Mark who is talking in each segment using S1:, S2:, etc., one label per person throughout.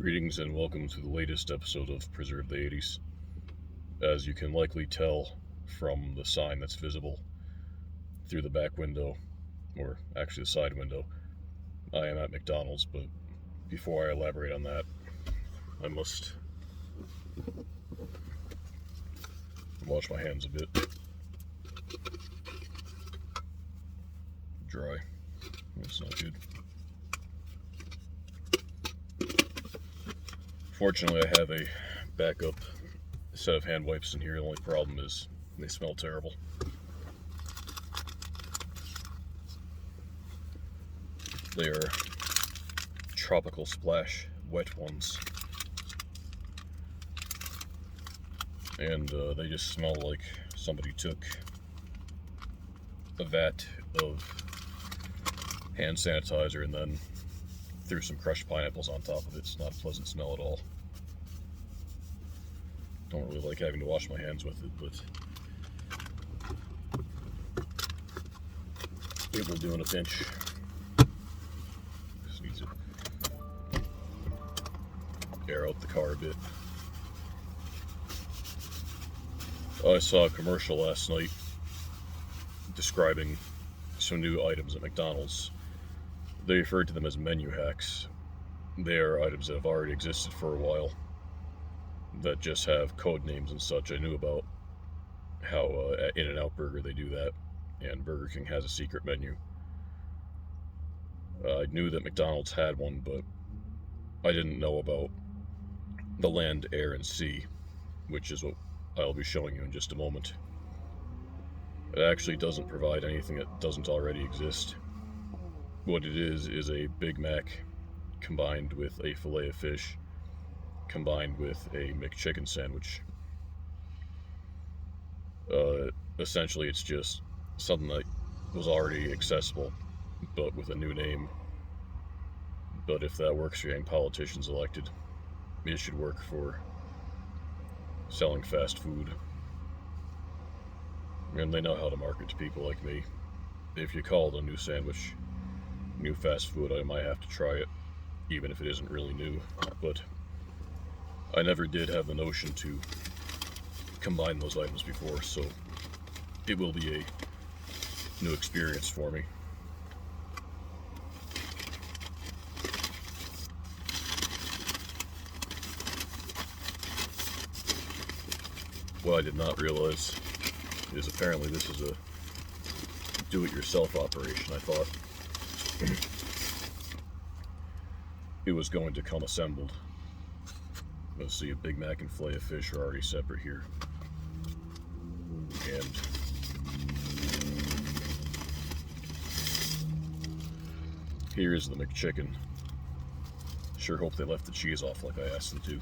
S1: Greetings and welcome to the latest episode of Preserve the 80s. As you can likely tell from the sign that's visible through the back window, or actually the side window, I am at McDonald's, but before I elaborate on that, I must wash my hands a bit. Dry. That's not good. Fortunately, I have a backup set of hand wipes in here. The only problem is they smell terrible. They are tropical splash wet ones. And they just smell like somebody took a vat of hand sanitizer and then threw some crushed pineapples on top of it. It's not a pleasant smell at all. Don't really like having to wash my hands with it, but it will do in a pinch. Just need to air out the car a bit. I saw a commercial last night describing some new items at McDonald's. They referred to them as menu hacks. They are items that have already existed for a while that just have code names and such. I knew about how at In-N-Out Burger they do that, and Burger King has a secret menu. I knew that McDonald's had one, but I didn't know about the land, air, and sea, which is what I'll be showing you in just a moment. It actually doesn't provide anything that doesn't already exist. What it is a Big Mac combined with a fillet of fish combined with a McChicken sandwich. Essentially, it's just something that was already accessible, but with a new name. But if that works for getting politicians elected, it should work for selling fast food. And they know how to market to people like me. If you call it a new sandwich, new fast food, I might have to try it, even if it isn't really new. But I never did have the notion to combine those items before, so it will be a new experience for me. What I did not realize is apparently this is a do-it-yourself operation. I thought it was going to come assembled. Let's see, a Big Mac and fillet of fish are already separate here. And here's the McChicken. Sure hope they left the cheese off like I asked them to.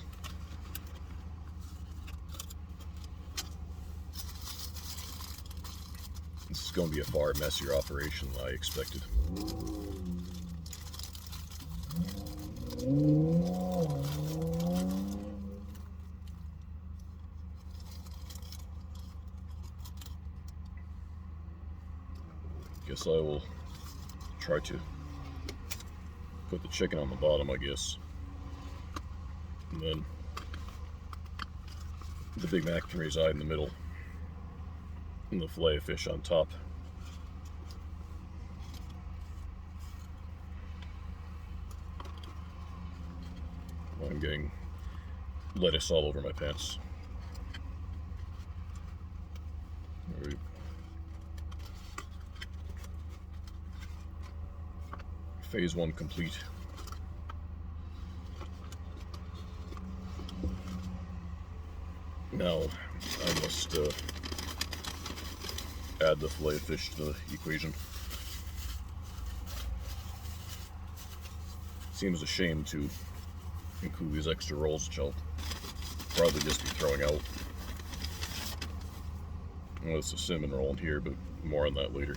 S1: This is going to be a far messier operation than I expected. Guess I will try to put the chicken on the bottom, I guess. And then the Big Mac can reside in the middle, and the fillet of fish on top. I'm getting lettuce all over my pants. All right. Phase 1 complete. Now I must add the fillet of fish to the equation. Seems a shame to include these extra rolls, which I'll probably just be throwing out. Well, it's a cinnamon roll in here, but more on that later.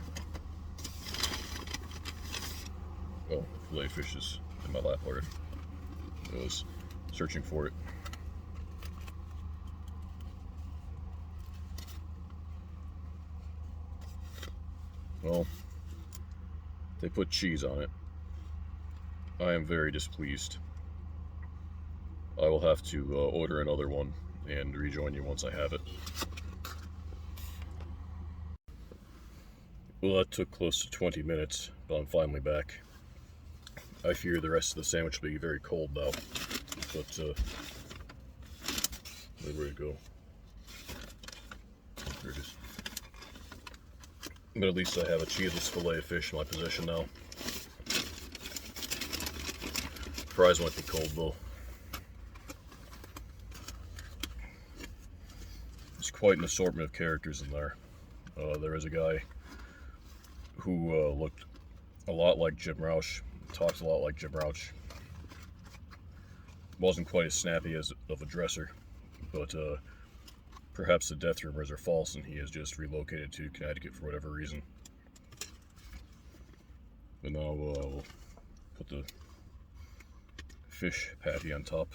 S1: Oh, fillet of fish is in my lap already. I was searching for it. Well, they put cheese on it. I am very displeased. I will have to order another one and rejoin you once I have it. Well, that took close to 20 minutes, but I'm finally back. I fear the rest of the sandwich will be very cold now, but where'd it go? There it is. But at least I have a cheeseless fillet of fish in my possession now. Fries might be cold though. There's quite an assortment of characters in there. There is a guy who looked a lot like Jim Roush, talked a lot like Jim Roush. Wasn't quite as snappy as of a dresser, but perhaps the death rumors are false and he has just relocated to Connecticut for whatever reason. But now we'll put the fish patty on top.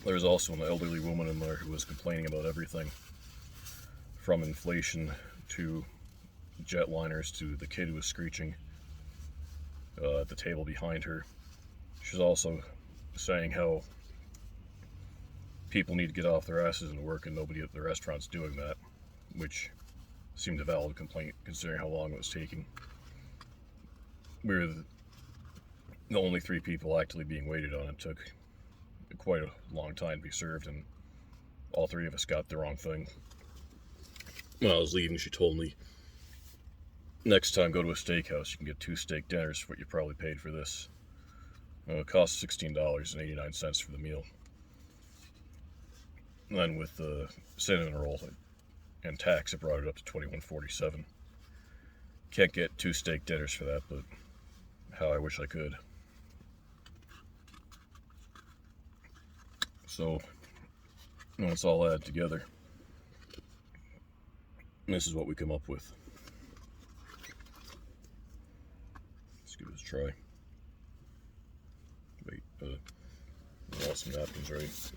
S1: There's also an elderly woman in there who was complaining about everything, from inflation to jetliners to the kid who was screeching at the table behind her. She's also saying how people need to get off their asses and work, and nobody at the restaurant's doing that, which seemed a valid complaint considering how long it was taking. We were the only 3 people actually being waited on. It took quite a long time to be served, and all 3 of us got the wrong thing. When I was leaving, she told me, next time go to a steakhouse, you can get 2 steak dinners for what you probably paid for this. It cost $16.89 for the meal. And then with the cinnamon roll and tax, it brought it up to $21.47. Can't get 2 steak dinners for that, but how I wish I could. So, when it's all added together, this is what we come up with. Let's give this a try. Wait, I want some napkins, right?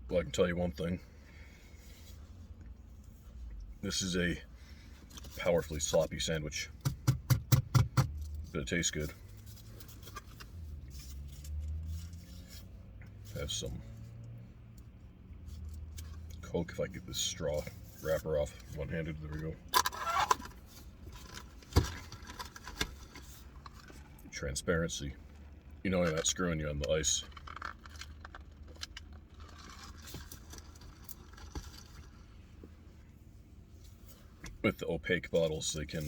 S1: Well, I can tell you one thing. This is a powerfully sloppy sandwich, but it tastes good. Have some Coke if I get this straw wrapper off one-handed. There we go. Transparency. You know, you're not screwing you on the ice. With the opaque bottles, they can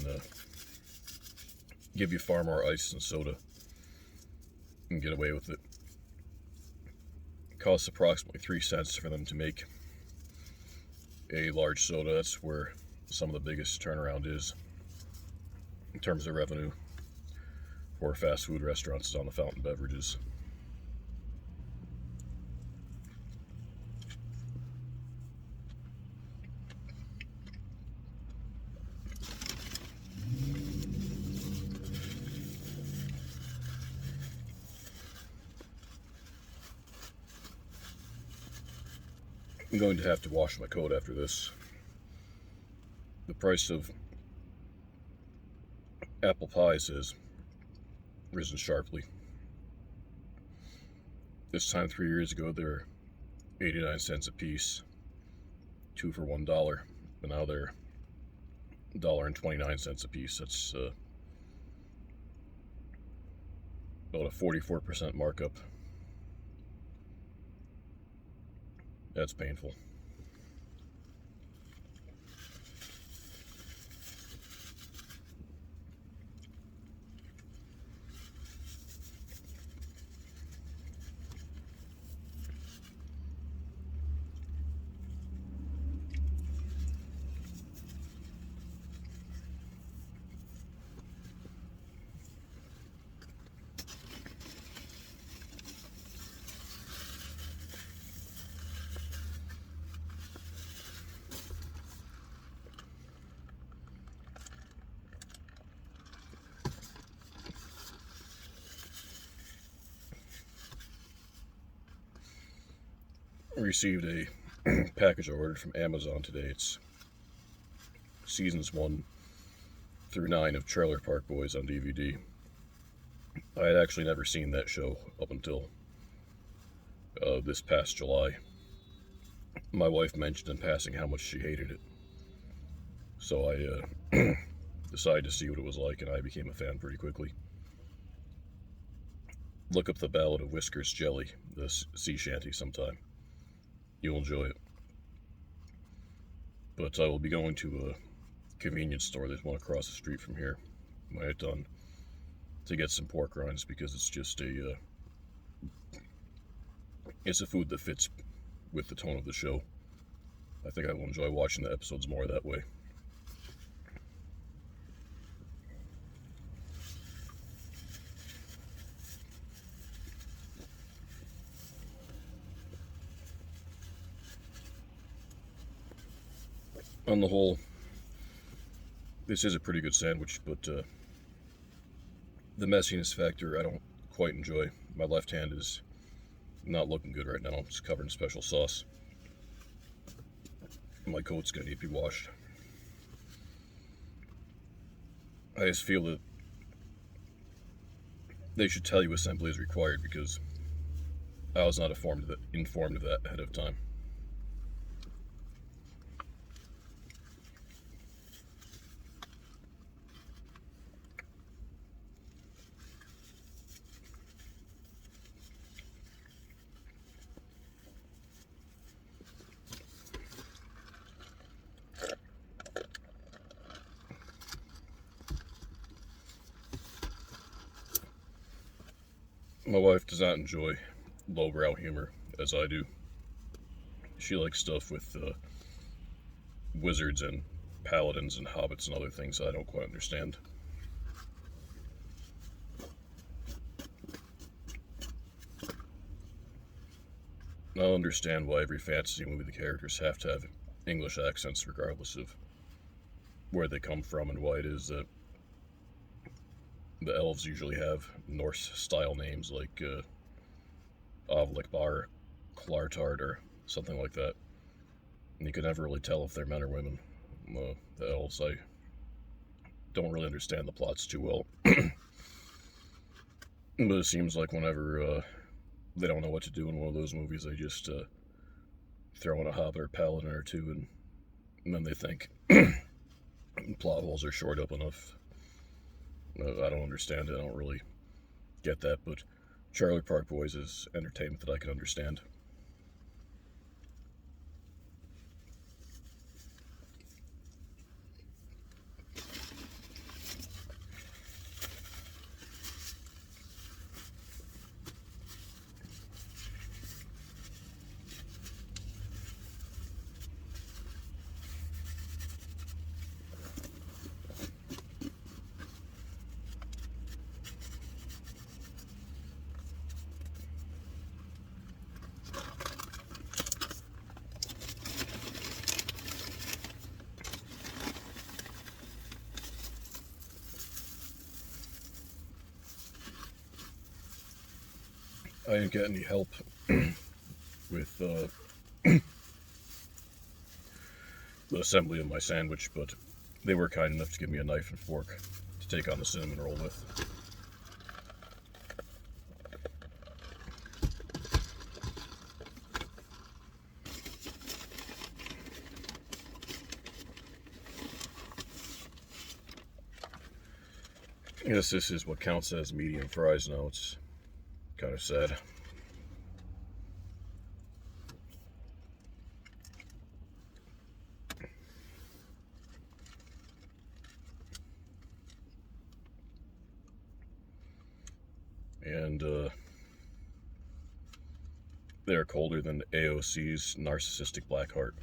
S1: give you far more ice than soda and get away with it. It costs approximately 3 cents for them to make a large soda. That's where some of the biggest turnaround is in terms of revenue for fast food restaurants, is on the fountain beverages. I'm going to have to wash my coat after this. The price of apple pies has risen sharply. This time 3 years ago, they were 89 cents a piece, 2 for $1, but now they're $1.29 a piece. That's about a 44% markup. That's painful. received a package I ordered from Amazon today. It's seasons 1 through 9 of Trailer Park Boys on DVD. I had actually never seen that show up until this past July. My wife mentioned in passing how much she hated it. So I decided to see what it was like, and I became a fan pretty quickly. Look up The Ballad of Whiskers Jelly, the sea shanty, sometime. You'll enjoy it. But I will be going to a convenience store. There's one across the street from here when I get done, to get some pork rinds, because it's just it's a food that fits with the tone of the show. I think I will enjoy watching the episodes more that way. On the whole, this is a pretty good sandwich, but the messiness factor I don't quite enjoy. My left hand is not looking good right now. It's covered in special sauce. My coat's gonna need to be washed. I just feel that they should tell you assembly is required, because I was not informed of that ahead of time. My wife does not enjoy lowbrow humor as I do. She likes stuff with wizards and paladins and hobbits and other things I don't quite understand. I don't understand why every fantasy movie the characters have to have English accents regardless of where they come from, and why it is that the elves usually have Norse-style names like Avlikbar, Klartard, or something like that. And you can never really tell if they're men or women. The elves, I don't really understand the plots too well. But it seems like whenever they don't know what to do in one of those movies, they just throw in a hobbit or paladin or two, and then they think plot holes are shored up enough. I don't understand it. I don't really get that, but Trailer Park Boys is entertainment that I can understand. I didn't get any help with the assembly of my sandwich, but they were kind enough to give me a knife and fork to take on the cinnamon roll with. I guess this is what counts as medium fries now. It's kind of sad. And they're colder than AOC's narcissistic black heart.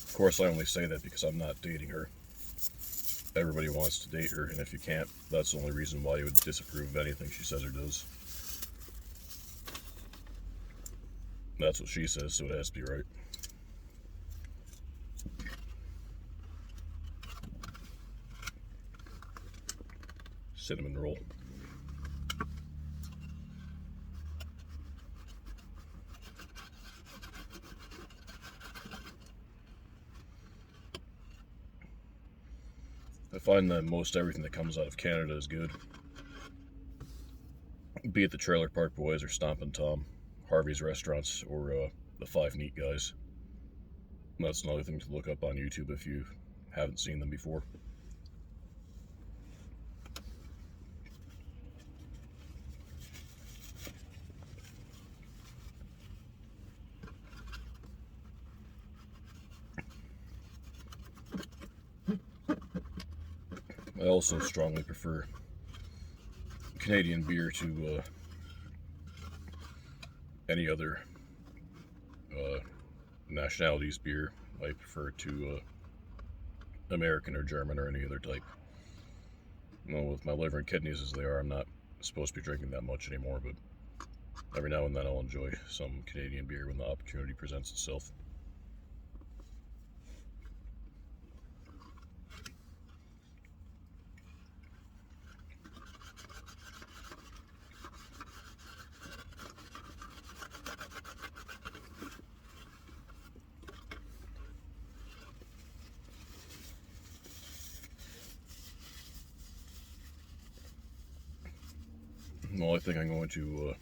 S1: Of course, I only say that because I'm not dating her. Everybody wants to date her, and if you can't, that's the only reason why you would disapprove of anything she says or does. That's what she says, so it has to be right. Cinnamon roll. I find that most everything that comes out of Canada is good. Be it the Trailer Park Boys or Stompin' Tom, Harvey's Restaurants, or the Five Neat Guys. That's another thing to look up on YouTube if you haven't seen them before. I also strongly prefer Canadian beer to any other nationalities beer. I prefer to American or German or any other type. Well, with my liver and kidneys as they are, I'm not supposed to be drinking that much anymore, but every now and then I'll enjoy some Canadian beer when the opportunity presents itself. Well, I think I'm going to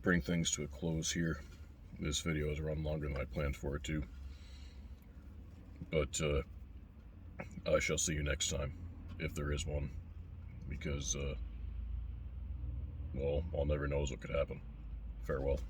S1: bring things to a close here. This video has run longer than I planned for it to. But I shall see you next time, if there is one. Because, well, one never knows what could happen. Farewell.